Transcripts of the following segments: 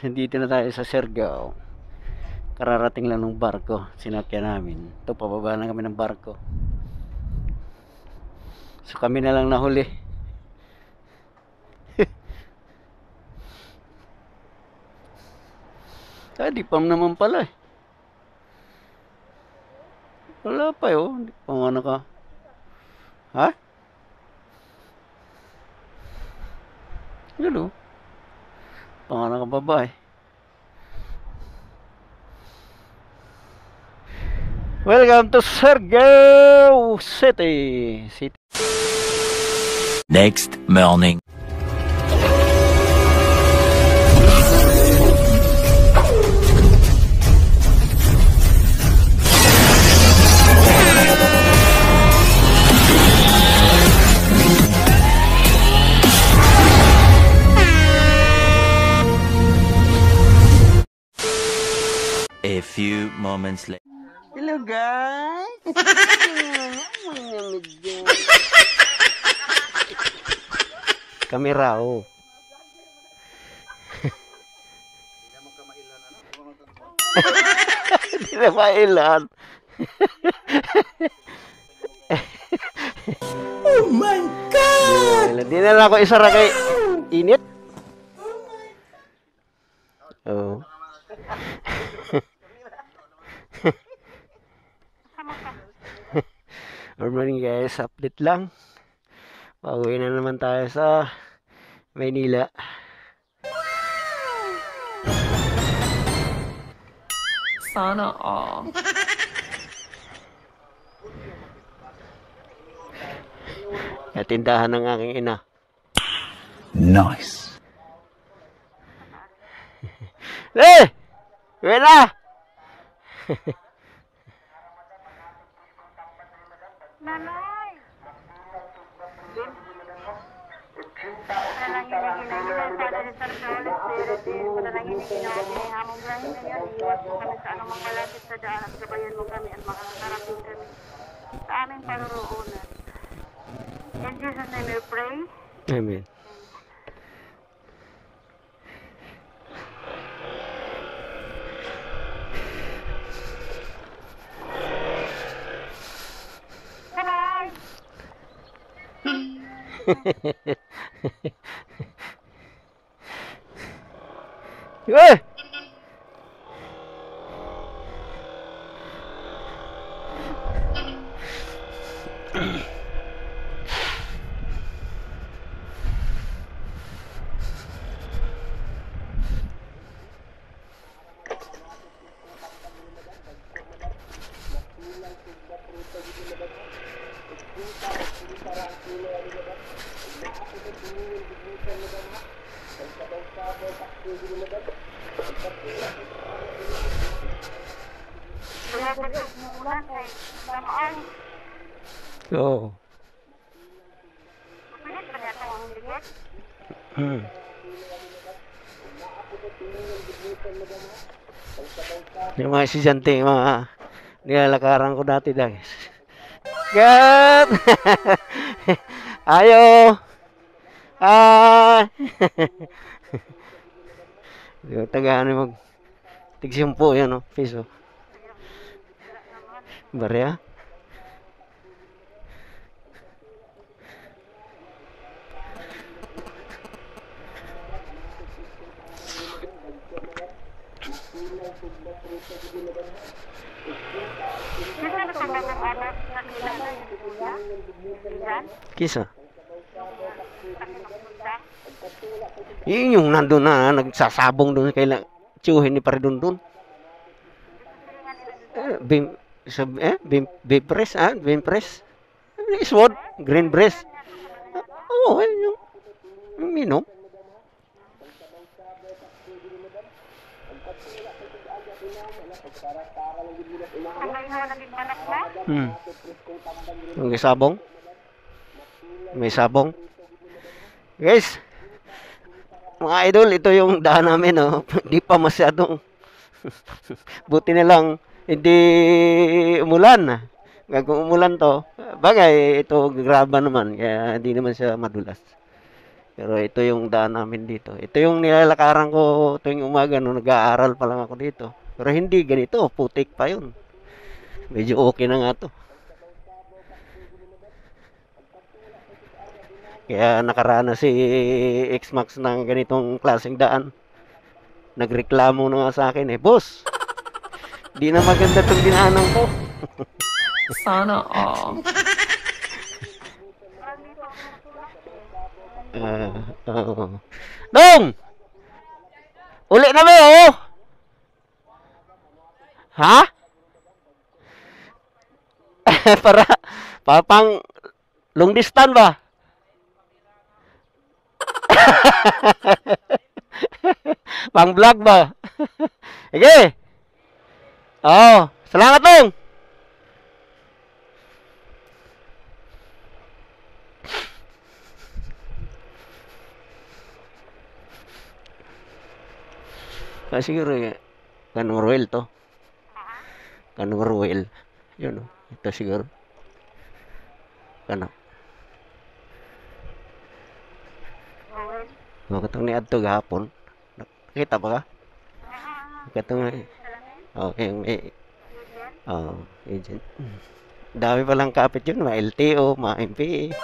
Dito na tayo sa Siargao. Kararating lang ng barko. Sinakyan namin. Ito, pababa na kami ng barko. So kami na lang nahuli. Di pa naman pala eh. Wala pa yun. Di pa ano ka. Ha? Yun o. Pangalan ka babae. Welcome to Siargao City. Next morning. A few moments later. Hello guys. Kami raw. Hindi na mailan. Oh my God! Hindi na lang ako isara kay init. Oh. Good morning guys, update lang. Pauwi na naman tayo sa Maynila. Sana all. Tindahan ng aking ina. Nice. Uwi na! Nanay! Panalangin na ginagawa sa ni Sargalis, pero panalangin na ginagawa hamong lahi na yan, iwas mo kami sa anumang malapit sa daan at gabayan mo kami at makakarating kami sa aming paruroonan. In Jesus' name we pray. Amen. Nanay! Eh! Pinagdagas mo muna kay Lamaan. Oo. Pilit pa niya ito ang ligit. Yung mga estudyante, yung mga nilalakaran ko dati guys. God! Ayo! Yung tagaan mag tigsimpo yan o, piso. Barya? Sino na sa mga anak na kilala yung kuya? Ilan? Kisa? Sa kinupunta? Yun yung nandun na, nagsasabong doon kay tiyuhin ni Paridundun. Bimpress, Bimpress. Sword, green breast. Oo, yung minom. Ang ngayon na naging anak na? May sabong. May sabong. Guys, mga idol, ito yung daan namin, oh. Hindi pa masyadong buti na lang hindi umulan. Kung umulan to, bagay ito graba naman, kaya hindi naman siya madulas. Pero ito yung daan namin dito. Ito yung nilalakaran ko tuwing umaga nung nag-aaral pa lang ako dito. Pero hindi ganito, putik pa yun. Medyo okay na nga to. Kaya nakaranas si X-Max ng ganitong klaseng daan. Nagreklamo na nga sa akin boss, di na maganda itong dinaanan ko. Sana all. Dong! Uli na ba Ha? para pang long distance ba? Pang vlog ba? Sige. Salamat Dong. Siguro kanong Royal to. Kanong Royal. Yun ito siguro. Kanang. Katong ni adto gahapon. Nakita ba ka? Katong yung may agent. Dami palang kapit yun, mga LTO, mga MPA.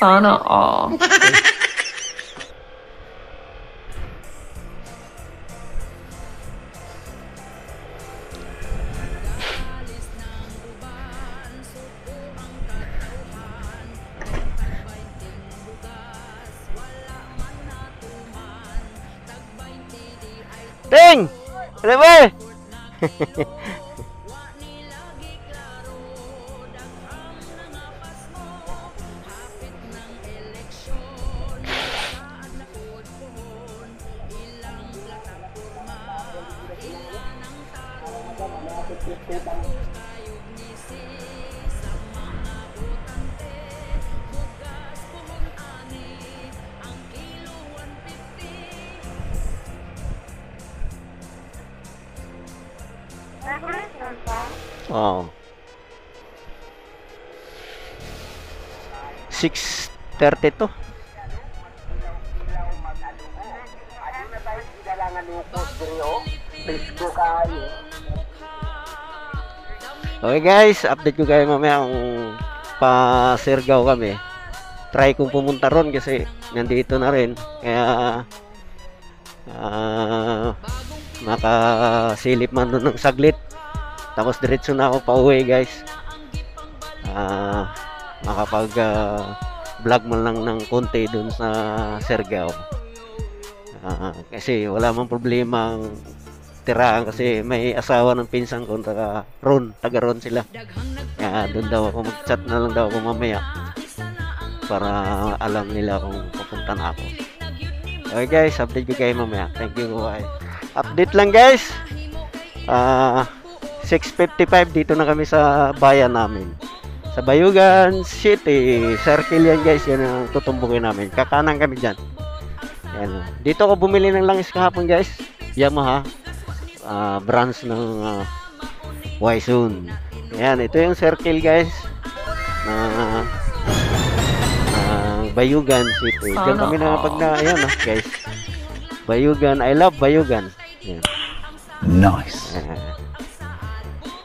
Sana all. Ting! Ano ba? Oh. 6:30 to. Okay guys, update ko kayo mamaya kung pa Siargao kami. Try kong pumunta ron kasi nandito na rin. Kaya makasilip man doon ng saglit. Tapos diretso na ako pa uwi guys. Makapag vlog man lang ng konti doon sa Siargao. Kasi wala mang problema ang tiraan kasi may asawa ng pinsan ko taga Ron sila. Kaya doon daw ako mag-chat na lang daw ako mamaya para alam nila kung pupunta na ako. Okay guys, update ko kayo mamaya. Thank you. Bye. Update lang guys. 6:55 dito na kami sa bayan namin. Sa Bayugan City. Circle yan guys. Yan ang tutumbungin namin. Kakanan kami dyan. Yan. Dito ako bumili ng langis kahapon guys. Yamaha. Branch ng Waisun. Yan. Ito yung circle guys. Bayugan City. Diyan kami na ayan guys. Bayugan. I love Bayugan. Yan. Nice.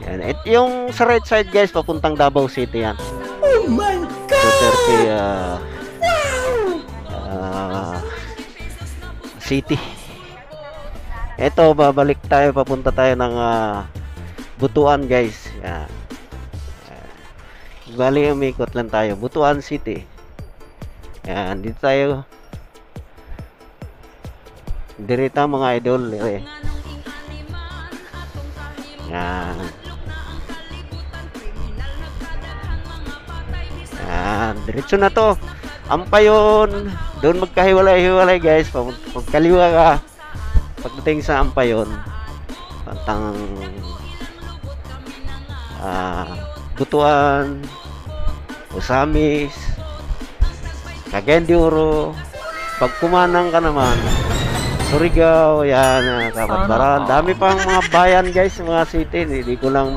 Yan. Yung sa right side guys, papuntang Davao City yan. Oh my God! 230 City. Ito, babalik tayo, papunta tayo ng Butuan guys. Yan. Bali, umikot lang tayo. Butuan City. Yan, dito tayo. Dirita mga idol. Yan. Yan, diretso na to. Ampayon. Doon magkahiwalay-hiwalay guys. Pagkaliwa ka. Pagdating sa Ampayon, pantang Butuan, Usamis, Cagayan de Oro. Pag kumanang ka naman, Surigao, yan, Kapatbaran. Dami pang mga bayan guys, mga city. Hindi ko lang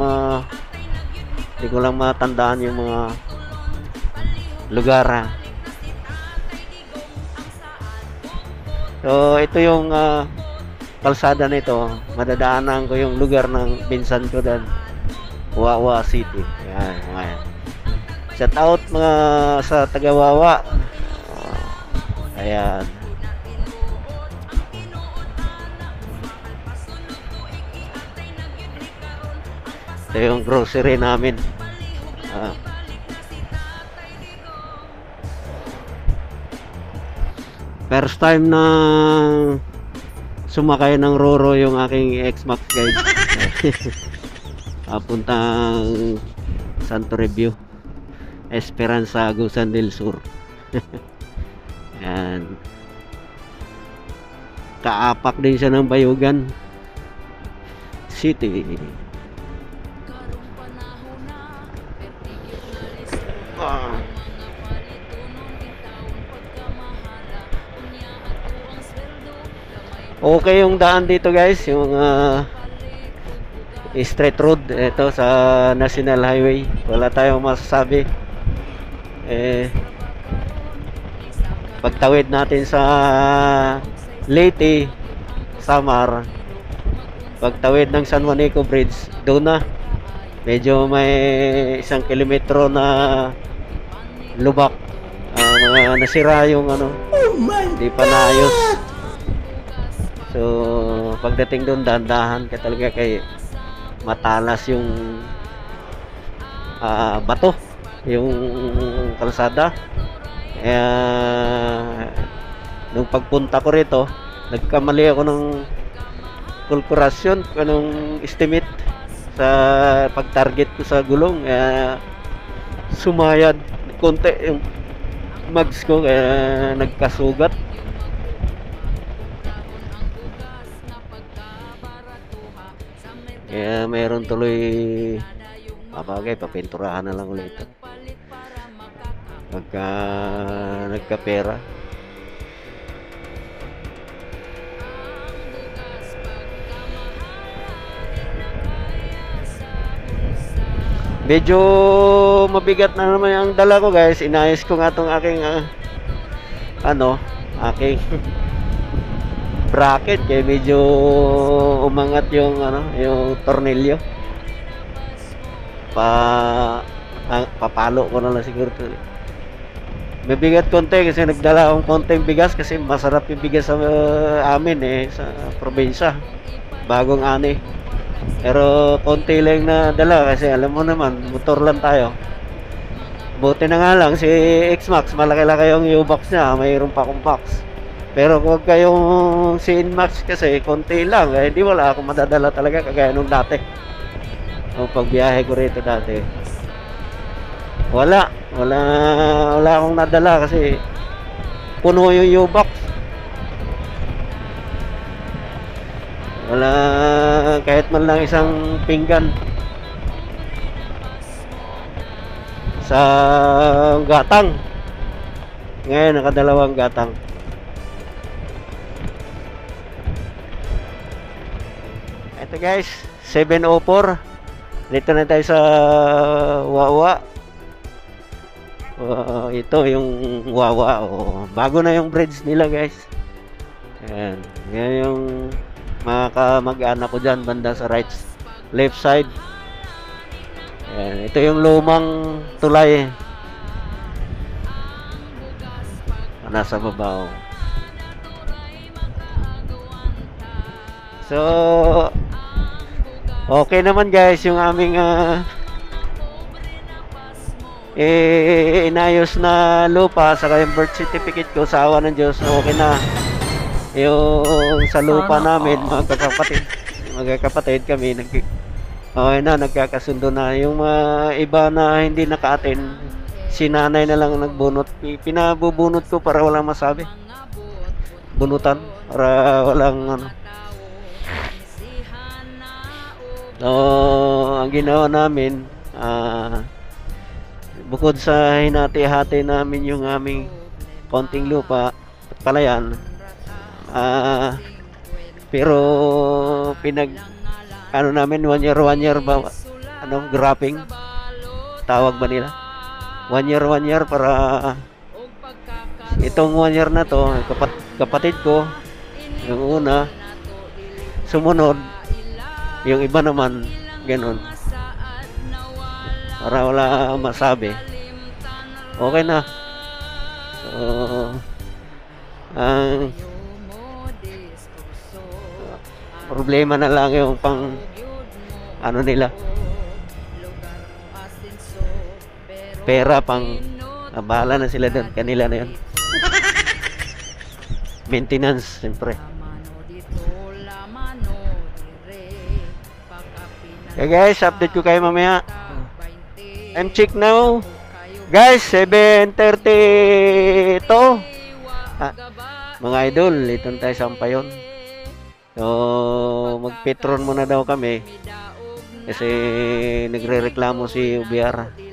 matandaan yung mga lugar. So ito yung kalsada nito, madadaanan ko yung lugar ng pinsan ko dan, Wawa City. Yan, yan. Shout out mga sa taga Wawa. Ayan. Ito yung grocery namin. First time na sumakay ng Roro yung aking X-Max guide. Papuntang Santo Review, Esperanza, Agusan del Sur. Yan. Kaapak din siya ng Bayugan City. Okay yung daan dito guys, yung straight road ito sa National Highway. Wala tayong masasabi. Pagtawid natin sa Leyte, Samar, pagtawid ng San Juanico Bridge, doon na medyo may 1 kilometro na lubak. Mga nasira yung hindi pa naayos. So pagdating doon, dahan-dahan ka talaga kay matalas yung bato, yung kalsada. Kaya nung pagpunta ko rito, nagkamali ako ng kalkulasyon, anong estimate sa pag-target ko sa gulong. Kaya sumayad konti yung mags ko, kaya nagkasugat. Kaya mayroon tuloy bagay, papinturahan na lang ulit ito pagka nagkapera. Medyo mabigat na naman ang dala ko guys. Inayos ko nga itong aking aking bracket, kaya medyo umangat yung yung tornilyo. Papalo ko na lang siguro ito. Mabigat konti kasi nagdala akong konting bigas, kasi masarap yung bigas sa amin sa probinsya, bagong ani. Pero konti lang na dala kasi alam mo naman, motor lang tayo. Buti na nga lang si X-Max, malaki-laki yung U-box niya, mayroon pa akong box. Pero kung kayong si Inmax kasi konti lang, hindi wala akong madadala talaga kagaya nung dati. O pagbiyahe ko rito dati, wala akong nadala kasi puno yung U-box. Wala kahit man lang isang pinggan sa gatang. Ngayon nakadalawang gatang. Ito guys, 7:04. Dito na tayo sa Wawa. Ito yung Wawa. Bago na yung bridge nila guys. Ayan. Yan yung mga kamag-anak ko dyan, banda sa left side. Ayan. Ito yung lumang tulay. Nasa baba. So okay naman guys yung aming inayos na lupa, saka yung birth certificate ko, sa awa ng Diyos okay na yung sa lupa namin. Magkakapatid kami, okay na, nagkakasundo na. Yung iba na hindi naka-attend, si nanay na lang nagbunot. Pinabubunot ko para walang masabi, bunutan para walang ang ginawa namin, bukod sa hinati-hati namin yung aming konting lupa, palayan, pero namin 1 year ba, grapping tawag ba nila, 1 year para itong 1 year na to, kapatid ko, yung una, sumunod, yung iba naman, ganun. Para wala masabi. Okay na. So, ang problema na lang yung pang ano nila, pera, pang bahala na sila doon, kanila na yun. Maintenance, siyempre. Okay guys, update ko kayo mamaya. I'm check now. Guys, 7:30 to. Mga idol, ito tayo sa Ampayon. So, mag-petron muna daw kami. Kasi nagre-reklamo si Ubiara.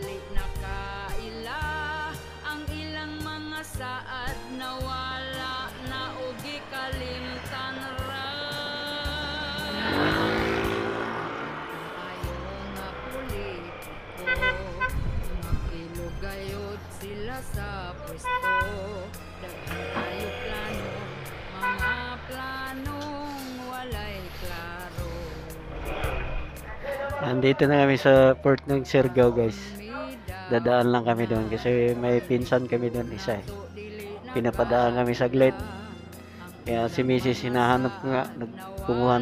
Nandito na kami sa port ng Siargao guys. Dadaan lang kami doon kasi may pinsan kami doon isa eh. Pinapadaan kami saglit. Kaya si Mrs. hinahanap nga, kumuha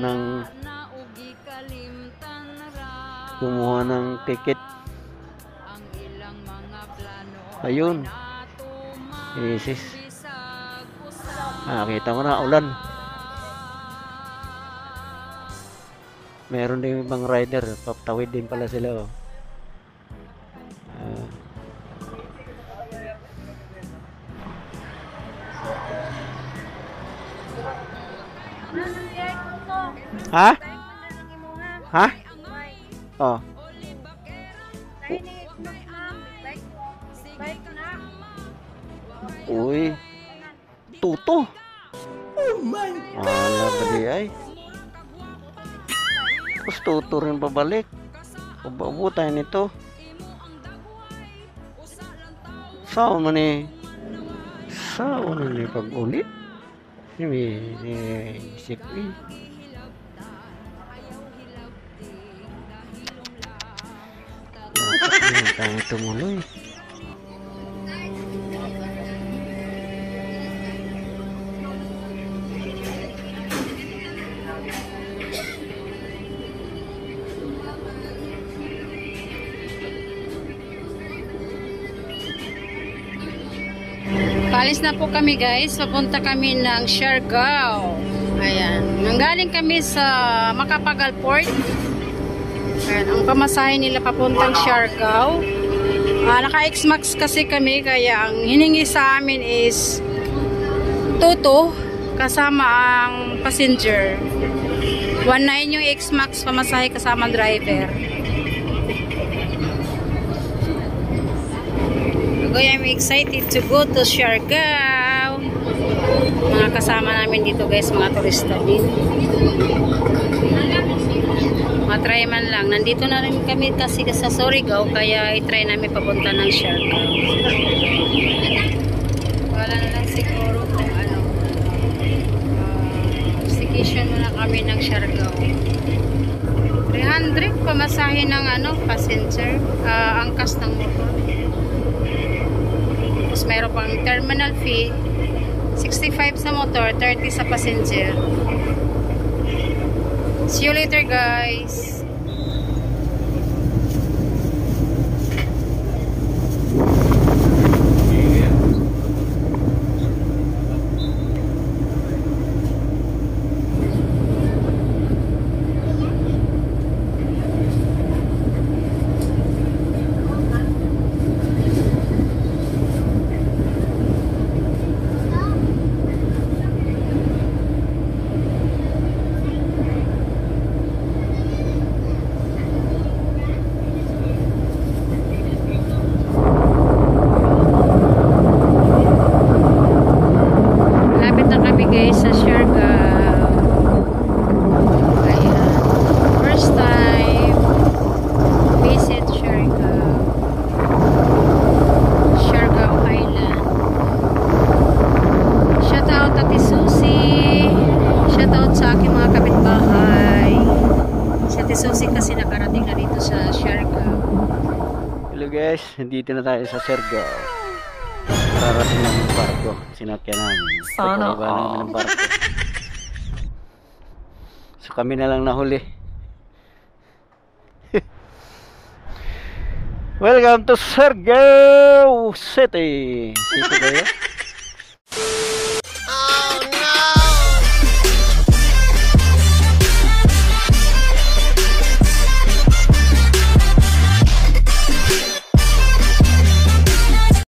ng ticket. Ayun. Mrs. Kita mo na ulan. Meron din ibang rider, papatawid din pala sila oh. Ha? Ha? Oh. Uy. Tuto. Oh my God! Wala ba di ay? Tapos tuto rin pabalik. Pababutan nito. Sao man ni pag-ulit? Isip eh. Tayo tumuloy. Paalis na po kami guys, papunta kami ng Siargao. Ayan, nanggaling kami sa Macapagal Port. Ayan, ang pamasahe nila papuntang Siargao. Naka-X-Max kasi kami, kaya ang hiningi sa amin is Toto kasama ang passenger. 1.9 yung X-Max pamasahe kasama ang driver. I'm excited to go to Siargao. Mga kasama namin dito guys, mga turista din. Matry man lang. Nandito na rin kami kasi sa Surigao, kaya itry namin papunta ng Siargao. Wala na lang siguro kung ano. Staycation muna kami ng Siargao. 300 pamasahe ng passenger. Angkas ng motor. Tapos mayroon pang terminal fee, 65 sa motor, 30 sa passenger. See you later guys. Sa Siargao. Ayan. First time visit Siargao. guys, nandito na tayo sa Siargao. Rarating namin yung barko. Sinakyan namin. Sana Pagkababa namin all. ng barko. So kami na lang nahuli. Welcome to Siargao City. City ba yun?